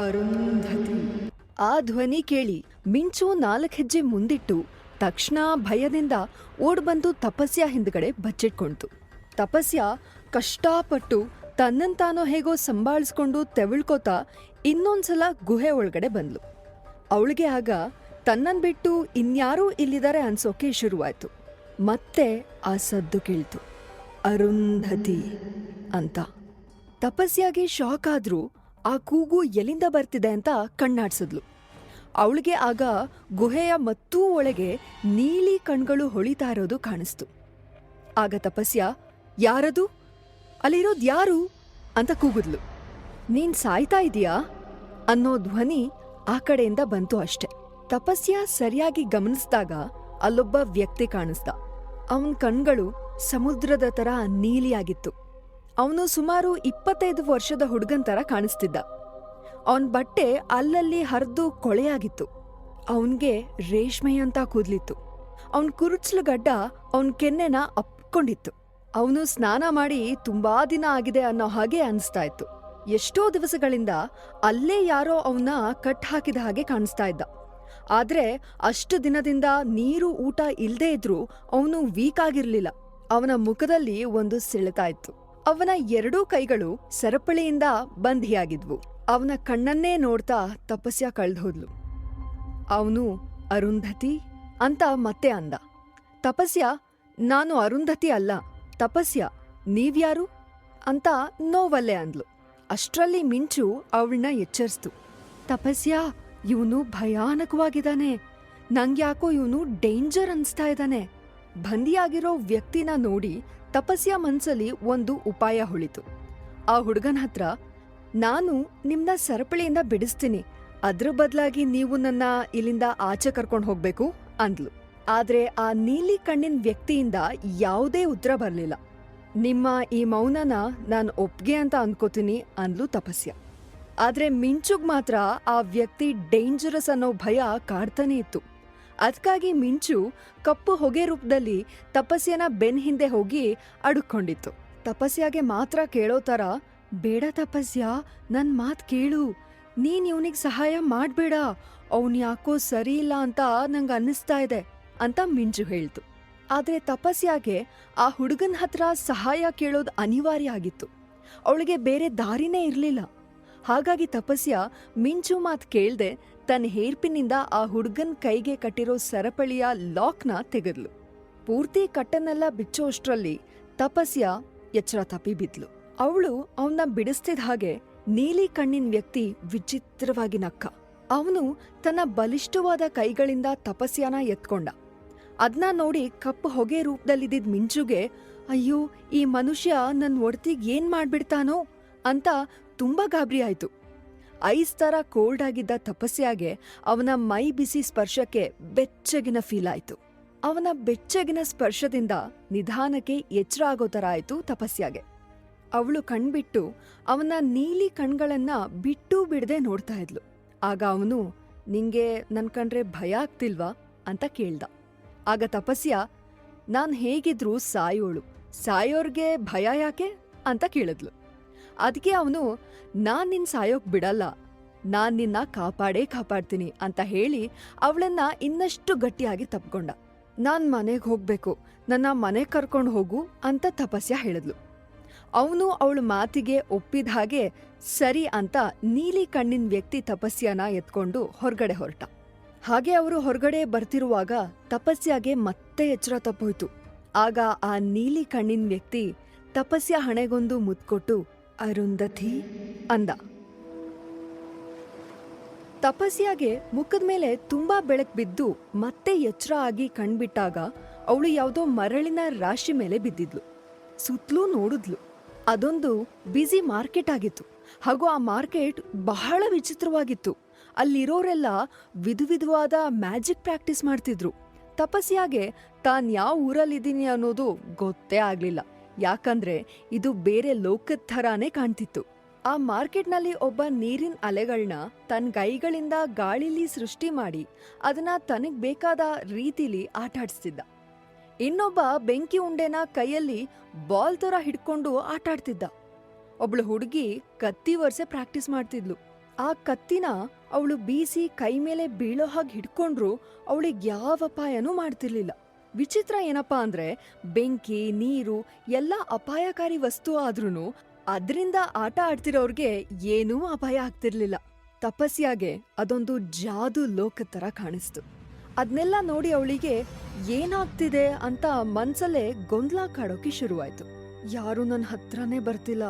ಅರುಂಧತಿ. ಆ ಧ್ವನಿ ಕೇಳಿ ಮಿಂಚು 4 ಹೆಜ್ಜೆ ಮುಂದಿಟ್ಟು ತಕ್ಷಣ ಭಯದಿಂದ ಓಡ್ಬಂದು ತಪಸ್ಯ ಹಿಂದ್ಗಡೆ ಬಚ್ಚಿಟ್ಕೊಂತು. ತಪಸ್ಯ ಕಷ್ಟಪಟ್ಟು ತನ್ನಂತಾನೋ ಹೇಗೋ ಸಂಭಾಳಿಸ್ಕೊಂಡು ತೆವಳ್ಕೋತಾ ಇನ್ನೊಂದ್ಸಲ ಗುಹೆ ಒಳಗಡೆ ಬಂದ್ಲು. ಅವಳಿಗೆ ಆಗ ತನ್ನನ್ ಬಿಟ್ಟು ಇನ್ಯಾರೂ ಇಲ್ಲಿದ್ದಾರೆ ಅನ್ಸೋಕೆ ಶುರುವಾಯ್ತು. ಮತ್ತೆ ಆ ಸದ್ದು ಕೇಳ್ತು, ಅರುಂಧತಿ ಅಂತ. ತಪಸ್ಯಾಗೆ ಶಾಕ್ ಆದ್ರೂ ಆ ಕೂಗು ಎಲ್ಲಿಂದ ಬರ್ತಿದೆ ಅಂತ ಕಣ್ಣಾಡ್ಸಿದ್ಲು. ಅವಳಿಗೆ ಆಗ ಗುಹೆಯ ಮತ್ತೂ ಒಳಗೆ ನೀಲಿ ಕಣ್ಗಳು ಹೊಳಿತಾ ಇರೋದು ಕಾಣಿಸ್ತು. ಆಗ ತಪಸ್ಯ, ಯಾರದು? ಅಲ್ಲಿರೋದು ಯಾರು ಅಂತ ಕೂಗಿದ್ಲು. ನೀನ್ ಸಾಯ್ತಾ ಇದೀಯಾ ಅನ್ನೋ ಧ್ವನಿ ಆ ಕಡೆಯಿಂದ ಬಂತು ಅಷ್ಟೆ. ತಪಸ್ಯ ಸರಿಯಾಗಿ ಗಮನಿಸಿದಾಗ ಅಲ್ಲೊಬ್ಬ ವ್ಯಕ್ತಿ ಕಾಣಿಸ್ದ. ಅವನ್ ಕಣ್ಗಳು ಸಮುದ್ರದ ತರ ನೀಲಿಯಾಗಿತ್ತು. ಅವನು ಸುಮಾರು 25 ವರ್ಷದ ಹುಡುಗನ್ ತರ ಕಾಣಿಸ್ತಿದ್ದ. ಅವನ್ ಬಟ್ಟೆ ಅಲ್ಲಲ್ಲಿ ಹರಿದು ಕೊಳೆಯಾಗಿತ್ತು. ಅವನ್ಗೆ ರೇಷ್ಮೆಯಂತ ಕೂದ್ಲಿತ್ತು. ಅವನ್ ಕುರುಚಲು ಗಡ್ಡ ಅವನ್ ಕೆನ್ನೆನ ಅಪ್ಕೊಂಡಿತ್ತು. ಅವನು ಸ್ನಾನ ಮಾಡಿ ತುಂಬಾ ದಿನ ಆಗಿದೆ ಅನ್ನೋ ಹಾಗೆ ಅನಿಸ್ತಾ ಇತ್ತು. ಎಷ್ಟೋ ದಿವಸಗಳಿಂದ ಅಲ್ಲೇ ಯಾರೋ ಅವನ್ನ ಕಟ್ ಹಾಕಿದ ಹಾಗೆ ಕಾಣಿಸ್ತಾ ಇದ್ದ. ಆದ್ರೆ ಅಷ್ಟು ದಿನದಿಂದ ನೀರು ಊಟ ಇಲ್ದೇ ಇದ್ರೂ ಅವನು ವೀಕ್ ಆಗಿರ್ಲಿಲ್ಲ. ಅವನ ಮುಖದಲ್ಲಿ ಒಂದು ಸೆಳೆತ ಇತ್ತು. ಅವನ 2 ಕೈಗಳು ಸರಪಳಿಯಿಂದ ಬಂಧಿಯಾಗಿದ್ವು. ಅವನ ಕಣ್ಣನ್ನೇ ನೋಡ್ತಾ ತಪಸ್ಯ ಕಳ್ದ್ಹೋದ್ಲು. ಅವನು ಅರುಂಧತಿ ಅಂತ ಮತ್ತೆ ಅಂದ. ತಪಸ್ಯ, ನಾನು ಅರುಂಧತಿ ಅಲ್ಲ, ತಪಸ್ಯ, ನೀವ್ಯಾರು ಅಂತ ನೋವಲ್ಲೇ ಅಂದ್ಲು. ಅಷ್ಟ್ರಲ್ಲಿ ಮಿಂಚು ಅವಳನ್ನ ಎಚ್ಚರಿಸ್ತು. ತಪಸ್ಯ, ಇವನು ಭಯಾನಕವಾಗಿದ್ದಾನೆ. ನಂಗ್ಯಾಕೋ ಇವನು ಡೇಂಜರ್ ಅನ್ಸ್ತಾ ಇದ್ದಾನೆ. ಬಂದಿಯಾಗಿರೋ ವ್ಯಕ್ತಿನ ನೋಡಿ ತಪಸ್ಯ ಮನ್ಸಲ್ಲಿ ಒಂದು ಉಪಾಯ ಹೊಳಿತು. ಆ ಹುಡುಗನ ಹತ್ರ, ನಾನು ನಿಮ್ನ ಸರಪಳಿಯಿಂದ ಬಿಡಿಸ್ತೀನಿ, ಅದ್ರ ಬದಲಾಗಿ ನೀವು ನನ್ನ ಇಲ್ಲಿಂದ ಆಚೆ ಕರ್ಕೊಂಡು ಹೋಗ್ಬೇಕು ಅಂದ್ಲು. ಆದ್ರೆ ಆ ನೀಲಿ ಕಣ್ಣಿನ ವ್ಯಕ್ತಿಯಿಂದ ಯಾವುದೇ ಉತ್ತರ ಬರ್ಲಿಲ್ಲ. ನಿಮ್ಮ ಈ ಮೌನನ ನಾನು ಒಪ್ಗೆ ಅಂತ ಅನ್ಕೋತೀನಿ ಅಂದ್ಲು ತಪಸ್ಯ. ಆದ್ರೆ ಮಿಂಚುಗ್ ಮಾತ್ರ ಆ ವ್ಯಕ್ತಿ ಡೇಂಜರಸ್ ಅನ್ನೋ ಭಯ ಕಾಡ್ತಾನೆ ಇತ್ತು. ಅದಕ್ಕಾಗಿ ಮಿಂಚು ಕಪ್ಪು ಹೊಗೆ ರೂಪದಲ್ಲಿ ತಪಸ್ಯನ ಬೆನ್ ಹಿಂದೆ ಹೋಗಿ ಅಡುಕೊಂಡಿತ್ತು. ತಪಸ್ಯಾಗೆ ಮಾತ್ರ ಕೇಳೋ ತರ, ಬೇಡ ತಪಸ್ಯ, ನನ್ ಮಾತ್ ಕೇಳು, ನೀನ್ ಇವನಿಗೆ ಸಹಾಯ ಮಾಡ್ಬೇಡ, ಅವನ್ ಯಾಕೋ ಸರಿ ಇಲ್ಲ ಅಂತ ನಂಗೆ ಅನ್ನಿಸ್ತಾ ಇದೆ ಅಂತ ಮಿಂಚು ಹೇಳ್ತು. ಆದ್ರೆ ತಪಸ್ಯಾಗೆ ಆ ಹುಡುಗನ ಹತ್ರ ಸಹಾಯ ಕೇಳೋದು ಅನಿವಾರ್ಯ ಆಗಿತ್ತು. ಅವಳಿಗೆ ಬೇರೆ ದಾರಿನೇ ಇರ್ಲಿಲ್ಲ. ಹಾಗಾಗಿ ತಪಸ್ಯ ಮಿಂಚು ಮಾತ್ ಕೇಳ್ದೆ ತನ್ನ ಹೇರ್ಪಿನಿಂದ ಆ ಹುಡುಗನ್ ಕೈಗೆ ಕಟ್ಟಿರೋ ಸರಪಳಿಯ ಲಾಕ್ನ ತೆಗೆದ್ಲು. ಪೂರ್ತಿ ಕಟ್ಟನ್ನೆಲ್ಲ ಬಿಚ್ಚೋ ಅಷ್ಟ್ರಲ್ಲಿ ತಪಸ್ಯ ಎಚ್ಚರ ತಪ್ಪಿ ಬಿದ್ಲು. ಅವಳು ಅವನ್ನ ಬಿಡಿಸ್ತಿದ ಹಾಗೆ ನೀಲಿ ಕಣ್ಣಿನ ವ್ಯಕ್ತಿ ವಿಚಿತ್ರವಾಗಿ ನಕ್ಕ. ಅವನು ತನ್ನ ಬಲಿಷ್ಠವಾದ ಕೈಗಳಿಂದ ತಪಸ್ಯನ ಎತ್ಕೊಂಡ. ಅದ್ನ ನೋಡಿ ಕಪ್ಪು ಹೊಗೆ ರೂಪದಲ್ಲಿದ್ದ ಮಿಂಚುಗೆ, ಅಯ್ಯೋ, ಈ ಮನುಷ್ಯ ನನ್ ಒಡ್ತಿಗ್ ಏನ್ ಮಾಡ್ಬಿಡ್ತಾನೋ ಅಂತ ತುಂಬಾ ಗಾಬರಿ ಆಯ್ತು. ಐಸ್ ತರ ಕೋಲ್ಡ್ ಆಗಿದ್ದ ತಪಸ್ಯಾಗೆ ಅವನ ಮೈ ಬಿಸಿ ಸ್ಪರ್ಶಕ್ಕೆ ಬೆಚ್ಚಗಿನ ಫೀಲ್ ಆಯ್ತು. ಅವನ ಬೆಚ್ಚಗಿನ ಸ್ಪರ್ಶದಿಂದ ನಿಧಾನಕ್ಕೆ ಎಚ್ಚರ ಆಗೋ ತರ ಆಯ್ತು ತಪಸ್ಯಾಗೆ. ಅವಳು ಕಣ್ಬಿಟ್ಟು ಅವನ ನೀಲಿ ಕಣ್ಗಳನ್ನ ಬಿಟ್ಟು ಬಿಡದೆ ನೋಡ್ತಾ ಇದ್ಲು. ಆಗ ಅವನು, ನಿಂಗೆ ನನ್ ಕಂಡ್ರೆ ಭಯ ಆಗ್ತಿಲ್ವಾ ಅಂತ ಕೇಳ್ದ. ಆಗ ತಪಸ್ಯ, ನಾನ್ ಹೇಗಿದ್ರು ಸಾಯೋಳು, ಸಾಯೋರ್ಗೆ ಭಯ ಯಾಕೆ ಅಂತ ಕೇಳಿದ್ಲು. ಅದಕ್ಕೆ ಅವನು, ನಾನ್ ನಿನ್ ಸಾಯೋಕ್ ಬಿಡಲ್ಲ, ನಾನ್ ನಿನ್ನ ಕಾಪಾಡ್ತೀನಿ ಅಂತ ಹೇಳಿ ಅವಳನ್ನ ಇನ್ನಷ್ಟು ಗಟ್ಟಿಯಾಗಿ ತಪ್ಕೊಂಡ. ನಾನ್ ಮನೆಗ್ ಹೋಗ್ಬೇಕು, ನನ್ನ ಮನೆಗ್ ಕರ್ಕೊಂಡು ಹೋಗು ಅಂತ ತಪಸ್ಯ ಹೇಳಿದ್ಲು. ಅವನು ಅವಳ ಮಾತಿಗೆ ಒಪ್ಪಿದ ಹಾಗೆ ಸರಿ ಅಂತ ನೀಲಿ ಕಣ್ಣಿನ ವ್ಯಕ್ತಿ ತಪಸ್ಯನ ಎತ್ಕೊಂಡು ಹೊರಗಡೆ ಹೊರಟ. ಹಾಗೆ ಅವರು ಹೊರಗಡೆ ಬರ್ತಿರುವಾಗ ತಪಸ್ಯಾಗೆ ಮತ್ತೆ ಎಚ್ಚರ ತಪ್ಪೋಯ್ತು. ಆಗ ಆ ನೀಲಿ ಕಣ್ಣಿನ ವ್ಯಕ್ತಿ ತಪಸ್ಯ ಹಣೆಗೊಂದು ಮುತ್ಕೊಟ್ಟು, ಅರುಂಧತಿ ಅಂದ. ತಪಸ್ಯಾಗೆ ಮುಖದ ಮೇಲೆ ತುಂಬಾ ಬೆಳಕ್ ಬಿದ್ದು ಮತ್ತೆ ಎಚ್ಚರ ಆಗಿ ಕಣ್ಬಿಟ್ಟಾಗ ಅವಳು ಯಾವುದೋ ಮರಳಿನ ರಾಶಿ ಮೇಲೆ ಬಿದ್ದಿದ್ಲು. ಸುತ್ತಲೂ ನೋಡಿದ್ಲು. ಅದೊಂದು ಬ್ಯುಸಿ ಮಾರ್ಕೆಟ್ ಆಗಿತ್ತು. ಹಾಗೂ ಆ ಮಾರ್ಕೆಟ್ ಬಹಳ ವಿಚಿತ್ರವಾಗಿತ್ತು. ಅಲ್ಲಿರೋರೆಲ್ಲ ವಿಧವಾದ ಮ್ಯಾಜಿಕ್ ಪ್ರಾಕ್ಟೀಸ್ ಮಾಡ್ತಿದ್ರು. ತಪಸ್ಯಾಗೆ ತಾನ್ ಯಾವ ಊರಲ್ಲಿದ್ದೀನಿ ಅನ್ನೋದು ಗೊತ್ತೇ ಆಗ್ಲಿಲ್ಲ. ಯಾಕಂದ್ರೆ ಇದು ಬೇರೆ ಲೋಕದ ಥರಾನೇ ಕಾಣ್ತಿತ್ತು. ಆ ಮಾರ್ಕೆಟ್ನಲ್ಲಿ ಒಬ್ಬ ನೀರಿನ ಅಲೆಗಳನ್ನ ತನ್ನ ಕೈಗಳಿಂದ ಗಾಳಿಲಿ ಸೃಷ್ಟಿ ಮಾಡಿ ಅದನ್ನ ತನಗ್ ಬೇಕಾದ ರೀತಿಲಿ ಆಟಾಡ್ಸ್ತಿದ್ದ. ಇನ್ನೊಬ್ಬ ಬೆಂಕಿ ಉಂಡೆನ ಕೈಯಲ್ಲಿ ಬಾಲ್ ತರ ಹಿಡ್ಕೊಂಡು ಆಟಾಡ್ತಿದ್ದ. ಒಬ್ಳು ಹುಡುಗಿ ಕತ್ತಿ ವರ್ಷೆ ಪ್ರಾಕ್ಟೀಸ್ ಮಾಡ್ತಿದ್ಲು. ಆ ಕತ್ತಿನ ಅವಳು ಬೀಸಿ ಕೈ ಮೇಲೆ ಬೀಳೋ ಹಾಗೆ ಹಿಡ್ಕೊಂಡ್ರು ಅವಳಿಗೆ ಯಾವ ಅಪಾಯನೂ ಮಾಡ್ತಿರ್ಲಿಲ್ಲ. ವಿಚಿತ್ರ ಏನಪ್ಪಾ ಅಂದ್ರೆ ಬೆಂಕಿ, ನೀರು ಎಲ್ಲ ಅಪಾಯಕಾರಿ ವಸ್ತು ಆದ್ರೂನು ಅದ್ರಿಂದ ಆಟ ಆಡ್ತಿರೋರ್ಗೆ ಏನೂ ಅಪಾಯ ಆಗ್ತಿರ್ಲಿಲ್ಲ. ತಪಸ್ಯಾಗೆ ಅದೊಂದು ಜಾದೂ ಲೋಕದ ತರ ಕಾಣಿಸ್ತು. ಅದ್ನೆಲ್ಲ ನೋಡಿ ಅವಳಿಗೆ ಏನಾಗ್ತಿದೆ ಅಂತ ಮನ್ಸಲ್ಲೇ ಗೊಂದಲ ಕಾಡೋಕೆ ಶುರುವಾಯ್ತು. ಯಾರು ನನ್ನ ಹತ್ರನೇ ಬರ್ತಿಲ್ಲ,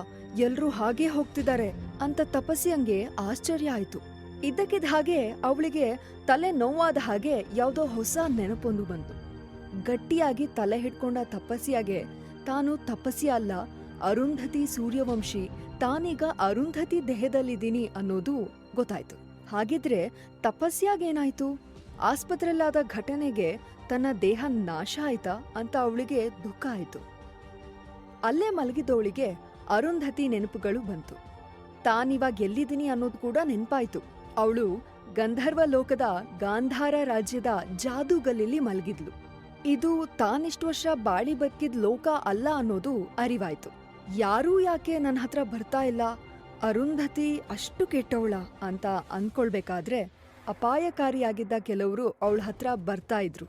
ಎಲ್ರೂ ಹಾಗೇ ಹೋಗ್ತಿದ್ದಾರೆ ಅಂತ ತಪಸ್ಯಂಗೆ ಆಶ್ಚರ್ಯ ಆಯ್ತು. ಇದ್ದಕ್ಕಿದ್ದ ಹಾಗೆ ಅವಳಿಗೆ ತಲೆ ನೋವಾದ ಹಾಗೆ ಯಾವ್ದೋ ಹೊಸ ನೆನಪೊಂದು ಬಂತು. ಗಟ್ಟಿಯಾಗಿ ತಲೆ ಹಿಡ್ಕೊಂಡ ತಪಸ್ಯಾಗೆ ತಾನು ತಪಸ್ಯ ಅಲ್ಲ, ಅರುಂಧತಿ ಸೂರ್ಯವಂಶಿ, ತಾನೀಗ ಅರುಂಧತಿ ದೇಹದಲ್ಲಿದ್ದೀನಿ ಅನ್ನೋದು ಗೊತ್ತಾಯ್ತು. ಹಾಗಿದ್ರೆ ತಪಸ್ಯಾಗೇನಾಯ್ತು? ಆಸ್ಪತ್ರೆಯಲ್ಲಾದ ಘಟನೆಗೆ ತನ್ನ ದೇಹ ನಾಶ ಆಯ್ತಾ ಅಂತ ಅವಳಿಗೆ ದುಃಖ ಆಯ್ತು. ಅಲ್ಲೇ ಮಲಗಿದವಳಿಗೆ ಅರುಂಧತಿ ನೆನಪುಗಳು ಬಂತು. ತಾನಿವಾಗ ಎಲ್ಲಿದ್ದೀನಿ ಅನ್ನೋದು ಕೂಡ ನೆನ್ಪಾಯ್ತು. ಅವಳು ಗಂಧರ್ವ ಲೋಕದ ಗಾಂಧಾರ ರಾಜ್ಯದ ಜಾದೂಗಲ್ಲಿಲಿ ಮಲಗಿದ್ಲು. ಇದು ತಾನಿಷ್ಟು ವರ್ಷ ಬಾಳಿ ಬದುಕಿದ ಲೋಕ ಅಲ್ಲ ಅನ್ನೋದು ಅರಿವಾಯ್ತು. ಯಾರೂ ಯಾಕೆ ನನ್ನ ಹತ್ರ ಬರ್ತಾ ಇಲ್ಲ, ಅರುಂಧತಿ ಅಷ್ಟು ಕೆಟ್ಟವಳ ಅಂತ ಅಂದ್ಕೊಳ್ಬೇಕಾದ್ರೆ ಅಪಾಯಕಾರಿಯಾಗಿದ್ದ ಕೆಲವರು ಅವಳ ಹತ್ರ ಬರ್ತಾ ಇದ್ರು.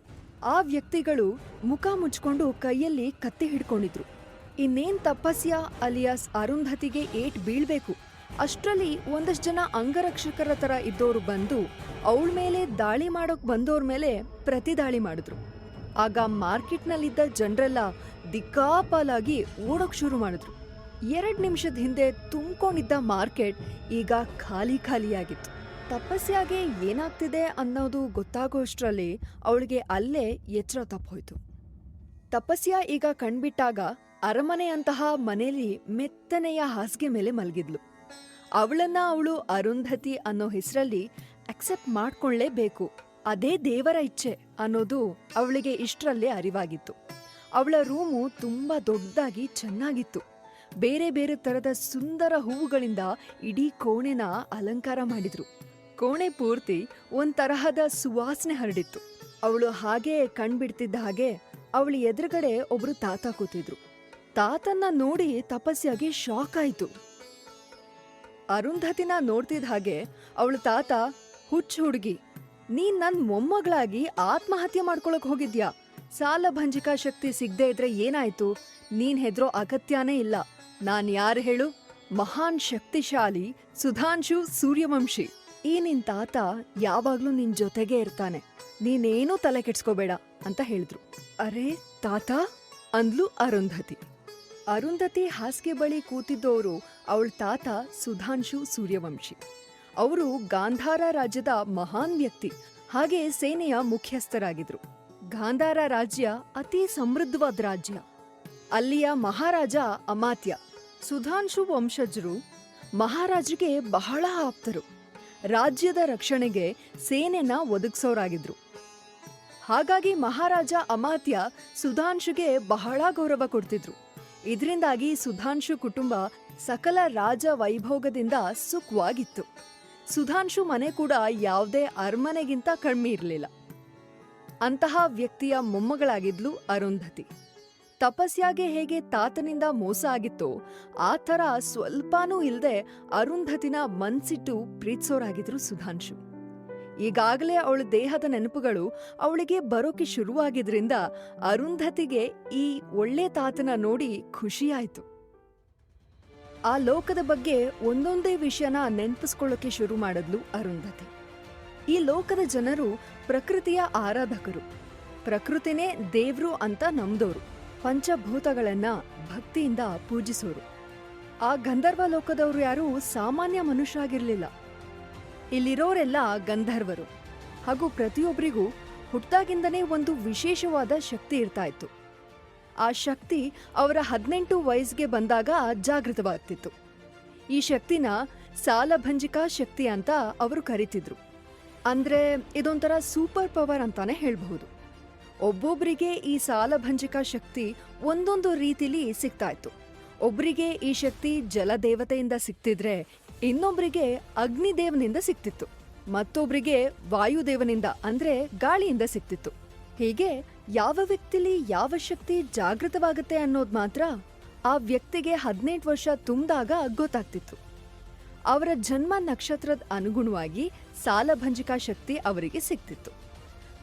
ಆ ವ್ಯಕ್ತಿಗಳು ಮುಖ ಮುಚ್ಕೊಂಡು ಕೈಯಲ್ಲಿ ಕತ್ತಿ ಹಿಡ್ಕೊಂಡಿದ್ರು. ಇನ್ನೇನ್ ತಪಸ್ಯ ಅಲಿಯಾಸ್ ಅರುಂಧತಿಗೆ ಏಟ್ ಬೀಳ್ಬೇಕು ಅಷ್ಟ್ರಲ್ಲಿ ಒಂದಷ್ಟು ಜನ ಅಂಗರಕ್ಷಕರ ತರ ಇದ್ದೋರು ಬಂದು ಅವಳ ಮೇಲೆ ದಾಳಿ ಮಾಡೋಕ್ ಬಂದೋರ್ ಮೇಲೆ ಪ್ರತಿದಾಳಿ ಮಾಡಿದ್ರು. ಆಗ ಮಾರ್ಕೆಟ್ನಲ್ಲಿದ್ದ ಜನರೆಲ್ಲ ದಿಕ್ಕಾಪಾಲಾಗಿ ಓಡೋಕ್ ಶುರು ಮಾಡಿದ್ರು. 2 ನಿಮಿಷದ ಹಿಂದೆ ತುಂಬಿಕೊಂಡಿದ್ದ ಮಾರ್ಕೆಟ್ ಈಗ ಖಾಲಿ ಖಾಲಿಯಾಗಿತ್ತು. ತಪಸ್ಯಾಗೆ ಏನಾಗ್ತಿದೆ ಅನ್ನೋದು ಗೊತ್ತಾಗೋಷ್ಟ್ರಲ್ಲಿ ಅವಳಿಗೆ ಅಲ್ಲೇ ಎಚ್ಚರ ತಪ್ಪೋಯ್ತು. ತಪಸ್ಯ ಈಗ ಕಣ್ಬಿಟ್ಟಾಗ ಅರಮನೆಯಂತಹ ಮನೇಲಿ ಮೆತ್ತನೆಯ ಹಾಸಿಗೆ ಮೇಲೆ ಮಲಗಿದ್ಲು. ಅವಳನ್ನ ಅವಳು ಅರುಂಧತಿ ಅನ್ನೋ ಹೆಸರಲ್ಲಿ ಅಕ್ಸೆಪ್ಟ್ ಮಾಡ್ಕೊಳ್ಳೇಬೇಕು, ಅದೇ ದೇವರ ಇಚ್ಛೆ ಅನ್ನೋದು ಅವಳಿಗೆ ಇಷ್ಟರಲ್ಲೇ ಅರಿವಾಗಿತ್ತು. ಅವಳ ರೂಮು ತುಂಬಾ ದೊಡ್ಡದಾಗಿ ಚೆನ್ನಾಗಿತ್ತು. ಬೇರೆ ಬೇರೆ ತರದ ಸುಂದರ ಹೂವುಗಳಿಂದ ಇಡೀ ಕೋಣೆನ ಅಲಂಕಾರ ಮಾಡಿದ್ರು. ಕೋಣೆ ಪೂರ್ತಿ ಒಂತರಹದ ಸುವಾಸನೆ ಹರಡಿತ್ತು. ಅವಳು ಹಾಗೆ ಕಣ್ಬಿಡ್ತಿದ್ದ ಹಾಗೆ ಅವಳ ಎದುರುಗಡೆ ಒಬ್ರು ತಾತ ಕೂತಿದ್ರು. ತಾತನ್ನ ನೋಡಿ ತಪಸ್ಯಾಗೆ ಶಾಕ್ ಆಯ್ತು. ಅರುಂಧತಿನ ನೋಡ್ತಿದ್ದ ಹಾಗೆ ಅವಳ ತಾತ, ಹುಚ್ಚ ಹುಡುಗಿ, ನೀನ್ ನನ್ ಮೊಮ್ಮಗಳಾಗಿ ಆತ್ಮಹತ್ಯೆ ಮಾಡ್ಕೊಳಕ್ ಹೋಗಿದ್ಯಾ? ಸಾಲಭಂಜಿಕಾ ಶಕ್ತಿ ಸಿಗ್ದೇ ಇದ್ರೆ ಏನಾಯ್ತು? ನೀನ್ ಹೆದ್ರೋ ಅಗತ್ಯನೇ ಇಲ್ಲ. ನಾನ್ ಯಾರು ಹೇಳು? ಮಹಾನ್ ಶಕ್ತಿಶಾಲಿ ಸುಧಾಂಶು ಸೂರ್ಯವಂಶಿ. ಈ ನಿನ್ ತಾತ ಯಾವಾಗ್ಲೂ ನಿನ್ ಜೊತೆಗೆ ಇರ್ತಾನೆ, ನೀನೇನೂ ತಲೆ ಕೆಡ್ಸ್ಕೋಬೇಡ ಅಂತ ಹೇಳಿದ್ರು. ಅರೇ ತಾತ ಅಂದ್ಲು ಅರುಂಧತಿ. ಅರುಂಧತಿ ಹಾಸಿಗೆ ಬಳಿ ಕೂತಿದ್ದೋರು ಅವಳ ತಾತ ಸುಧಾಂಶು ಸೂರ್ಯವಂಶಿ. ಅವರು ಗಾಂಧಾರ ರಾಜ್ಯದ ಮಹಾನ್ ವ್ಯಕ್ತಿ, ಹಾಗೆ ಸೇನೆಯ ಮುಖ್ಯಸ್ಥರಾಗಿದ್ರು. ಗಾಂಧಾರ ರಾಜ್ಯ ಅತಿ ಸಮೃದ್ಧವಾದ ರಾಜ್ಯ. ಅಲ್ಲಿಯ ಮಹಾರಾಜ ಅಮಾತ್ಯ. ಸುಧಾಂಶು ವಂಶಜರು ಮಹಾರಾಜರಿಗೆ ಬಹಳ ಆಪ್ತರು. ರಾಜ್ಯದ ರಕ್ಷಣೆಗೆ ಸೇನೆನ ಒದಗಿಸೋರಾಗಿದ್ರು. ಹಾಗಾಗಿ ಮಹಾರಾಜ ಅಮಾತ್ಯ ಸುಧಾಂಶುಗೆ ಬಹಳ ಗೌರವ ಕೊಡ್ತಿದ್ರು. ಇದರಿಂದಾಗಿ ಸುಧಾಂಶು ಕುಟುಂಬ ಸಕಲ ರಾಜ ವೈಭೋಗದಿಂದ ಸುಖವಾಗಿತ್ತು. ಸುಧಾಂಶು ಮನೆ ಕೂಡ ಯಾವುದೇ ಅರಮನೆಗಿಂತ ಕಡಿಮೆ ಇರಲಿಲ್ಲ. ಅಂತಹ ವ್ಯಕ್ತಿಯ ಮೊಮ್ಮಗಳಾಗಿದ್ಲು ಅರುಂಧತಿ. ತಪಸ್ಯಾಗೆ ಹೇಗೆ ತಾತನಿಂದ ಮೋಸ ಆಗಿತ್ತೋ ಆ ಥರ ಸ್ವಲ್ಪನೂ ಇಲ್ಲದೆ ಅರುಂಧತಿನ ಮನ್ಸಿಟ್ಟು ಪ್ರೀತಿಸೋರಾಗಿದ್ರು ಸುಧಾಂಶು. ಈಗಾಗಲೇ ಅವಳ ದೇಹದ ನೆನಪುಗಳು ಅವಳಿಗೆ ಬರೋಕೆ ಶುರುವಾಗಿದ್ರಿಂದ ಅರುಂಧತಿಗೆ ಈ ಒಳ್ಳೆ ತಾತನ ನೋಡಿ ಖುಷಿಯಾಯ್ತು. ಆ ಲೋಕದ ಬಗ್ಗೆ ಒಂದೊಂದೇ ವಿಷಯನ ನೆನಪಿಸ್ಕೊಳ್ಳೋಕೆ ಶುರು ಮಾಡಿದ್ಲು ಅರುಂಧತಿ. ಈ ಲೋಕದ ಜನರು ಪ್ರಕೃತಿಯ ಆರಾಧಕರು, ಪ್ರಕೃತಿನೇ ದೇವ್ರು ಅಂತ ನಂಬ್ದೋರು, ಪಂಚಭೂತಗಳನ್ನ ಭಕ್ತಿಯಿಂದ ಪೂಜಿಸೋರು. ಆ ಗಂಧರ್ವ ಲೋಕದವರು ಯಾರೂ ಸಾಮಾನ್ಯ ಮನುಷ್ಯರಾಗಿರ್ಲಿಲ್ಲ. ಇಲ್ಲಿರೋರೆಲ್ಲ ಗಂಧರ್ವರು, ಹಾಗೂ ಪ್ರತಿಯೊಬ್ಬರಿಗೂ ಹುಟ್ಟಾಗಿಂದನೇ ಒಂದು ವಿಶೇಷವಾದ ಶಕ್ತಿ ಇರ್ತಾ ಇತ್ತು. ಆ ಶಕ್ತಿ ಅವರ 18 ವಯಸ್ಸಿಗೆ ಬಂದಾಗ ಜಾಗೃತವಾಗ್ತಿತ್ತು. ಈ ಶಕ್ತಿನ ಸಾಲಭಂಜಿಕಾ ಶಕ್ತಿ ಅಂತ ಅವರು ಕರೀತಿದ್ರು. ಅಂದ್ರೆ ಇದೊಂಥರ ಸೂಪರ್ ಪವರ್ ಅಂತಾನೆ ಹೇಳ್ಬಹುದು. ಒಬ್ಬೊಬ್ಬರಿಗೆ ಈ ಸಾಲಭಂಜಿಕಾ ಶಕ್ತಿ ಒಂದೊಂದು ರೀತಿಲಿ ಸಿಗ್ತಾ ಇತ್ತು. ಒಬ್ಬರಿಗೆ ಈ ಶಕ್ತಿ ಜಲದೇವತೆಯಿಂದ ಸಿಗ್ತಿದ್ರೆ ಇನ್ನೊಬ್ರಿಗೆ ಅಗ್ನಿದೇವನಿಂದ ಸಿಕ್ತಿತ್ತು, ಮತ್ತೊಬ್ರಿಗೆ ವಾಯುದೇವನಿಂದ ಅಂದ್ರೆ ಗಾಳಿಯಿಂದ ಸಿಕ್ತಿತ್ತು. ಹೀಗೆ ಯಾವ ವ್ಯಕ್ತಿಲಿ ಯಾವ ಶಕ್ತಿ ಜಾಗೃತವಾಗುತ್ತೆ ಅನ್ನೋದು ಮಾತ್ರ ಆ ವ್ಯಕ್ತಿಗೆ 18 ವರ್ಷ ತುಂಬಿದಾಗ ಗೊತ್ತಾಗ್ತಿತ್ತು. ಅವರ ಜನ್ಮ ನಕ್ಷತ್ರದ ಅನುಗುಣವಾಗಿ ಸಾಲಭಂಜಿಕಾ ಶಕ್ತಿ ಅವರಿಗೆ ಸಿಗ್ತಿತ್ತು.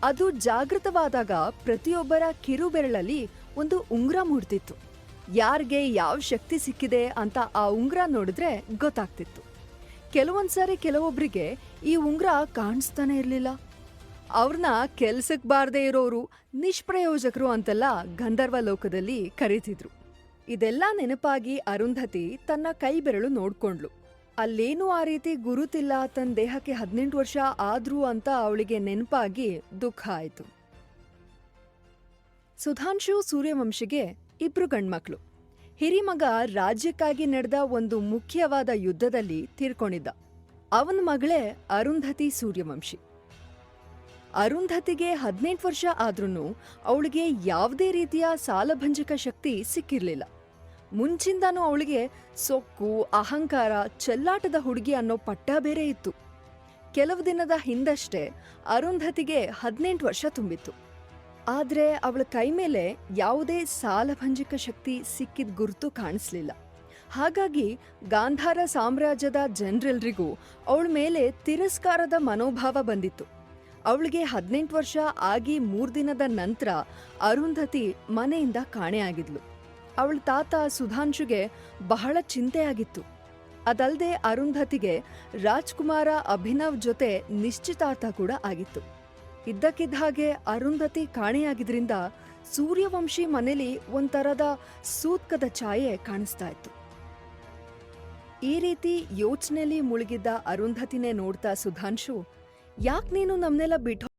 ಅದು ಜಾಗೃತವಾದಾಗ ಪ್ರತಿಯೊಬ್ಬರ ಕಿರುಬೆರಳಲ್ಲಿ ಒಂದು ಉಂಗುರ ಮೂಡ್ತಿತ್ತು. ಯಾರಿಗೆ ಯಾವ ಶಕ್ತಿ ಸಿಕ್ಕಿದೆ ಅಂತ ಆ ಉಂಗುರ ನೋಡಿದ್ರೆ ಗೊತ್ತಾಗ್ತಿತ್ತು. ಕೆಲವೊಂದ್ಸಾರಿ ಕೆಲವೊಬ್ರಿಗೆ ಈ ಉಂಗುರ ಕಾಣಿಸ್ತಾನೆ ಇರಲಿಲ್ಲ. ಅವ್ರನ್ನ ಕೆಲ್ಸಕ್ಕೆ ಬಾರದೇ ಇರೋರು, ನಿಷ್ಪ್ರಯೋಜಕರು ಅಂತೆಲ್ಲ ಗಂಧರ್ವ ಲೋಕದಲ್ಲಿ ಕರೀತಿದ್ರು. ಇದೆಲ್ಲ ನೆನಪಾಗಿ ಅರುಂಧತಿ ತನ್ನ ಕೈ ಬೆರಳು ನೋಡ್ಕೊಂಡ್ಲು. ಅಲ್ಲೇನೂ ಆ ರೀತಿ ಗುರುತಿಲ್ಲ, ತನ್ನ ದೇಹಕ್ಕೆ 18 ವರ್ಷ ಆದ್ರೂ ಅಂತ ಅವಳಿಗೆ ನೆನಪಾಗಿ ದುಃಖ ಆಯ್ತು. ಸುಧಾಂಶು ಸೂರ್ಯವಂಶಿಗೆ 2 ಗಂಡ್ಮಕ್ಳು. ಹಿರಿಮಗ ರಾಜ್ಯಕ್ಕಾಗಿ ನಡೆದ ಒಂದು ಮುಖ್ಯವಾದ ಯುದ್ಧದಲ್ಲಿ ತೀರ್ಕೊಂಡಿದ್ದ. ಅವನ ಮಗಳೇ ಅರುಂಧತಿ ಸೂರ್ಯವಂಶಿ. ಅರುಂಧತಿಗೆ 18 ವರ್ಷ ಆದ್ರೂ ಅವಳಿಗೆ ಯಾವುದೇ ರೀತಿಯ ಸಾಲಭಂಜಕ ಶಕ್ತಿ ಸಿಕ್ಕಿರ್ಲಿಲ್ಲ. ಮುಂಚಿಂದಾನೂ ಅವಳಿಗೆ ಸೊಕ್ಕು, ಅಹಂಕಾರ, ಚೆಲ್ಲಾಟದ ಹುಡುಗಿ ಅನ್ನೋ ಪಟ್ಟ ಬೇರೆ ಇತ್ತು. ಕೆಲವು ದಿನದ ಹಿಂದಷ್ಟೇ ಅರುಂಧತಿಗೆ 18 ವರ್ಷ ತುಂಬಿತ್ತು. ಆದ್ರೆ ಅವಳ ಕೈ ಮೇಲೆ ಯಾವುದೇ ಸಾಲಭಂಜಕ ಶಕ್ತಿ ಸಿಕ್ಕಿದ ಗುರುತು ಕಾಣಿಸ್ಲಿಲ್ಲ. ಹಾಗಾಗಿ ಗಾಂಧಾರ ಸಾಮ್ರಾಜ್ಯದ ಜನರೆಲ್ರಿಗೂ ಅವಳ ಮೇಲೆ ತಿರಸ್ಕಾರದ ಮನೋಭಾವ ಬಂದಿತ್ತು. ಅವಳಿಗೆ 18 ವರ್ಷ ಆಗಿ 3 ದಿನದ ನಂತರ ಅರುಂಧತಿ ಮನೆಯಿಂದ ಕಾಣೆಯಾಗಿದ್ಲು. ಅವಳ ತಾತ ಸುಧಾಂಶುಗೆ ಬಹಳ ಚಿಂತೆಯಾಗಿತ್ತು. ಅದಲ್ಲದೆ ಅರುಂಧತಿಗೆ ರಾಜ್ಕುಮಾರ ಅಭಿನವ್ ಜೊತೆ ನಿಶ್ಚಿತಾರ್ಥ ಕೂಡ ಆಗಿತ್ತು. ಇದ್ದಕ್ಕಿದ್ದ ಹಾಗೆ ಅರುಂಧತಿ ಕಾಣೆಯಾಗಿದ್ರಿಂದ ಸೂರ್ಯವಂಶಿ ಮನೇಲಿ ಒಂಥರದ ಸೂತ್ಕದ ಛಾಯೆ ಕಾಣಿಸ್ತಾ ಇತ್ತು. ಈ ರೀತಿ ಯೋಚನೆಯಲ್ಲಿ ಮುಳುಗಿದ್ದ ಅರುಂಧತಿನೇ ನೋಡ್ತಾ ಸುಧಾಂಶು, ಯಾಕೆ ನೀನು ನಮ್ನೆಲ್ಲ ಬಿಟ್ಟು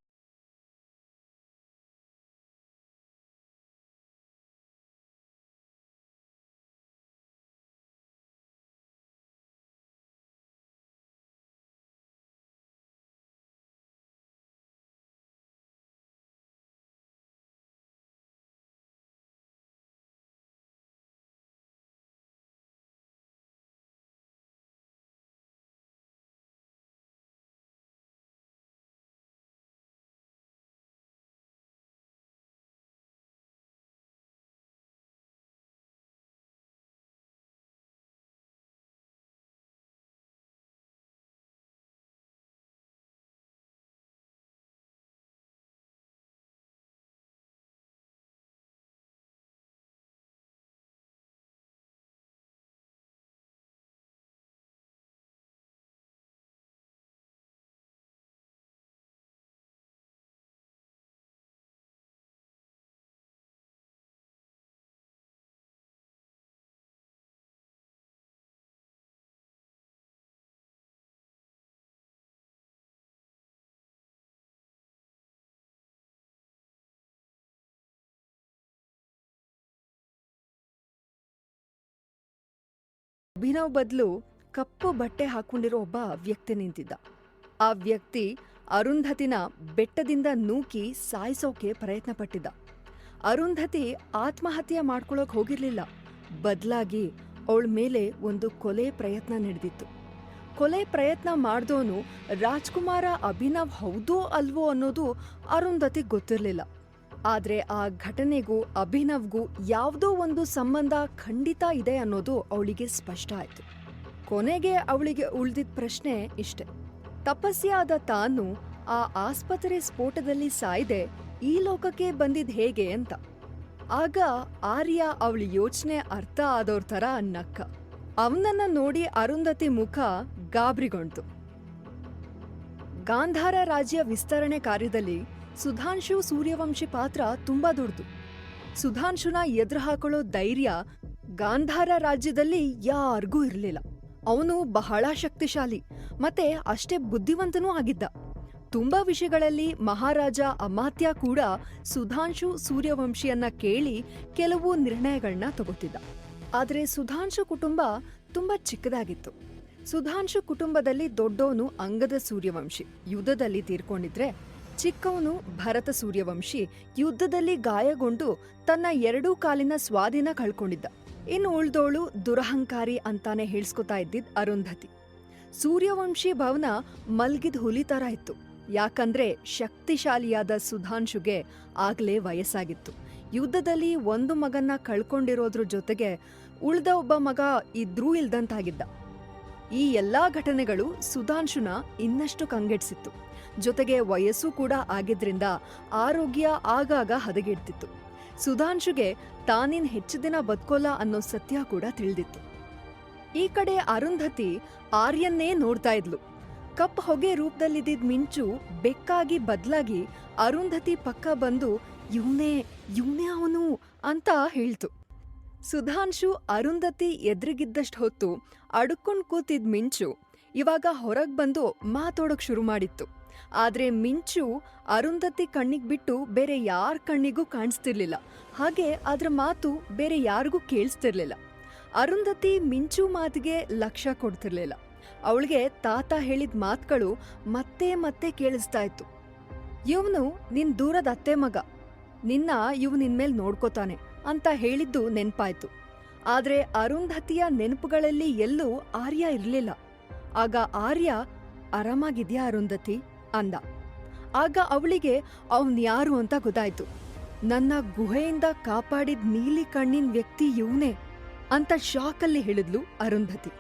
ಅಭಿನವ್ ಬದಲು ಕಪ್ಪು ಬಟ್ಟೆ ಹಾಕೊಂಡಿರೋ ಒಬ್ಬ ವ್ಯಕ್ತಿ ನಿಂತಿದ್ದ. ಆ ವ್ಯಕ್ತಿ ಅರುಂಧತಿನ ಬೆಟ್ಟದಿಂದ ನೂಕಿ ಸಾಯಿಸೋಕೆ ಪ್ರಯತ್ನ ಪಟ್ಟಿದ್ದ. ಅರುಂಧತಿ ಆತ್ಮಹತ್ಯೆ ಮಾಡ್ಕೊಳ್ಳೋಕೆ ಹೋಗಿರ್ಲಿಲ್ಲ. ಬದಲಾಗಿ ಅವಳ ಮೇಲೆ ಒಂದು ಕೊಲೆ ಪ್ರಯತ್ನ ನಡೆದಿತ್ತು. ಕೊಲೆ ಪ್ರಯತ್ನ ಮಾಡ್ದೋನು ರಾಜ್ಕುಮಾರ ಅಭಿನವ್ ಹೌದೋ ಅಲ್ವೋ ಅನ್ನೋದು ಅರುಂಧತಿಗೆ ಗೊತ್ತಿರಲಿಲ್ಲ. ಆದ್ರೆ ಆ ಘಟನೆಗೂ ಅಭಿನವ್ಗೂ ಯಾವುದೋ ಒಂದು ಸಂಬಂಧ ಖಂಡಿತ ಇದೆ ಅನ್ನೋದು ಅವಳಿಗೆ ಸ್ಪಷ್ಟ ಆಯ್ತು. ಕೊನೆಗೆ ಅವಳಿಗೆ ಉಳಿದಿದ್ದ ಪ್ರಶ್ನೆ ಇಷ್ಟೆ: ತಪಸ್ಯಾದ ತಾನು ಆ ಆಸ್ಪತ್ರೆ ಸ್ಫೋಟದಲ್ಲಿ ಸಾಯ್ದೆ ಈ ಲೋಕಕ್ಕೆ ಬಂದಿದ್ ಹೇಗೆ ಅಂತ. ಆಗ ಆರ್ಯ ಅವಳ ಯೋಚನೆ ಅರ್ಥ ಆದೋರ್ ತರ ನಕ್ಕ. ಅವನನ್ನ ನೋಡಿ ಅರುಂಧತಿ ಮುಖ ಗಾಬರಿಗೊಂಡ್ತು. ಗಾಂಧಾರ ರಾಜ್ಯ ವಿಸ್ತರಣೆ ಕಾರ್ಯದಲ್ಲಿ ಸುಧಾಂಶು ಸೂರ್ಯವಂಶಿ ಪಾತ್ರ ತುಂಬಾ ದೊಡ್ಡದು. ಸುಧಾಂಶುನ ಎದುರು ಹಾಕೊಳ್ಳೋ ಧೈರ್ಯ ಗಾಂಧಾರ ರಾಜ್ಯದಲ್ಲಿ ಯಾರಿಗೂ ಇರಲಿಲ್ಲ. ಅವನು ಬಹಳ ಶಕ್ತಿಶಾಲಿ ಮತ್ತೆ ಅಷ್ಟೇ ಬುದ್ಧಿವಂತನೂ ಆಗಿದ್ದ. ತುಂಬಾ ವಿಷಯಗಳಲ್ಲಿ ಮಹಾರಾಜ ಅಮಾತ್ಯ ಕೂಡ ಸುಧಾಂಶು ಸೂರ್ಯವಂಶಿಯನ್ನ ಕೇಳಿ ಕೆಲವು ನಿರ್ಣಯಗಳನ್ನ ತಗೋತಿದ್ದ. ಆದ್ರೆ ಸುಧಾಂಶು ಕುಟುಂಬ ತುಂಬಾ ಚಿಕ್ಕದಾಗಿತ್ತು. ಸುಧಾಂಶು ಕುಟುಂಬದಲ್ಲಿ ದೊಡ್ಡವನು ಅಂಗದ ಸೂರ್ಯವಂಶಿ ಯುದ್ಧದಲ್ಲಿ ತೀರ್ಕೊಂಡಿದ್ರೆ, ಚಿಕ್ಕವನು ಭರತ ಸೂರ್ಯವಂಶಿ ಯುದ್ಧದಲ್ಲಿ ಗಾಯಗೊಂಡು ತನ್ನ 2 ಕಾಲಿನ ಸ್ವಾಧೀನ ಕಳ್ಕೊಂಡಿದ್ದ. ಇನ್ನು ಉಳ್ದೋಳು ದುರಹಂಕಾರಿ ಅಂತಾನೆ ಹೇಳ್ಸ್ಕೊತಾ ಇದ್ದಿದ್ ಅರುಂಧತಿ. ಸೂರ್ಯವಂಶಿ ಭವನ ಮಲ್ಗಿದ್ ಹುಲಿ ತರ ಇತ್ತು. ಯಾಕಂದ್ರೆ ಶಕ್ತಿಶಾಲಿಯಾದ ಸುಧಾಂಶುಗೆ ಆಗ್ಲೇ ವಯಸ್ಸಾಗಿತ್ತು. ಯುದ್ಧದಲ್ಲಿ ಒಂದು ಮಗನ್ನ ಕಳ್ಕೊಂಡಿರೋದ್ರ ಜೊತೆಗೆ ಉಳ್ದ ಒಬ್ಬ ಮಗ ಇದ್ರೂ ಇಲ್ದಂತಾಗಿದ್ದ. ಈ ಎಲ್ಲಾ ಘಟನೆಗಳು ಸುಧಾಂಶುನ ಇನ್ನಷ್ಟು ಕಂಗೆಡ್ಸಿತ್ತು. ಜೊತೆಗೆ ವಯಸ್ಸು ಕೂಡ ಆಗಿದ್ರಿಂದ ಆರೋಗ್ಯ ಆಗಾಗ ಹದಗೆಡ್ತಿತ್ತು. ಸುಧಾಂಶುಗೆ ತಾನಿನ್ ಹೆಚ್ಚು ದಿನ ಬದುಕೋಲ್ಲ ಅನ್ನೋ ಸತ್ಯ ಕೂಡ ತಿಳಿದಿತ್ತು. ಈ ಕಡೆ ಅರುಂಧತಿ ಆರ್ಯನ್ನೇ ನೋಡ್ತಾ ಇದ್ಲು. ಕಪ್ ಹೊಗೆ ರೂಪದಲ್ಲಿದ್ದ ಮಿಂಚು ಬೆಕ್ಕಾಗಿ ಬದ್ಲಾಗಿ ಅರುಂಧತಿ ಪಕ್ಕ ಬಂದು ಇವ್ನೇ ಅವನು ಅಂತ ಹೇಳ್ತು. ಸುಧಾಂಶು ಅರುಂಧತಿ ಎದುರಿಗಿದ್ದಷ್ಟು ಹೊತ್ತು ಅಡುಕೊಂಡ್ ಕೂತಿದ್ ಮಿಂಚು ಇವಾಗ ಹೊರಗ್ ಬಂದು ಮಾತಾಡೋಕ್ ಶುರು ಮಾಡಿತ್ತು. ಆದ್ರೆ ಮಿಂಚು ಅರುಂಧತಿ ಕಣ್ಣಿಗ್ ಬಿಟ್ಟು ಬೇರೆ ಯಾರ್ ಕಣ್ಣಿಗೂ ಕಾಣಿಸ್ತಿರ್ಲಿಲ್ಲ. ಹಾಗೆ ಅದ್ರ ಮಾತು ಬೇರೆ ಯಾರಿಗೂ ಕೇಳಿಸ್ತಿರ್ಲಿಲ್ಲ. ಅರುಂಧತಿ ಮಿಂಚು ಮಾತಿಗೆ ಲಕ್ಷ್ಯ ಕೊಡ್ತಿರ್ಲಿಲ್ಲ. ಅವಳಿಗೆ ತಾತ ಹೇಳಿದ ಮಾತುಗಳು ಮತ್ತೆ ಮತ್ತೆ ಕೇಳಿಸ್ತಾ ಇತ್ತು. ಇವನು ನಿನ್ ದೂರದ ಅತ್ತೆ ಮಗ, ನಿನ್ನ ನಿನ್ಮೇಲ್ ನೋಡ್ಕೋತಾನೆ ಅಂತ ಹೇಳಿದ್ದು ನೆನ್ಪಾಯ್ತು. ಆದ್ರೆ ಅರುಂಧತಿಯ ನೆನಪುಗಳಲ್ಲಿ ಎಲ್ಲೂ ಆರ್ಯ ಇರ್ಲಿಲ್ಲ. ಆಗ ಆರ್ಯ, ಆರಾಮಾಗಿದ್ಯಾ ಅರುಂಧತಿ ಅಂದ. ಆಗ ಅವಳಿಗೆ ಯಾರು ಅಂತ ಗೊತ್ತಾಯ್ತು. ನನ್ನ ಗುಹೆಯಿಂದ ಕಾಪಾಡಿದ್ ನೀಲಿ ಕಣ್ಣಿನ ವ್ಯಕ್ತಿ ಇವನೇ ಅಂತ ಶಾಕಲ್ಲಿ ಹೇಳಿದ್ಲು ಅರುಂಧತಿ.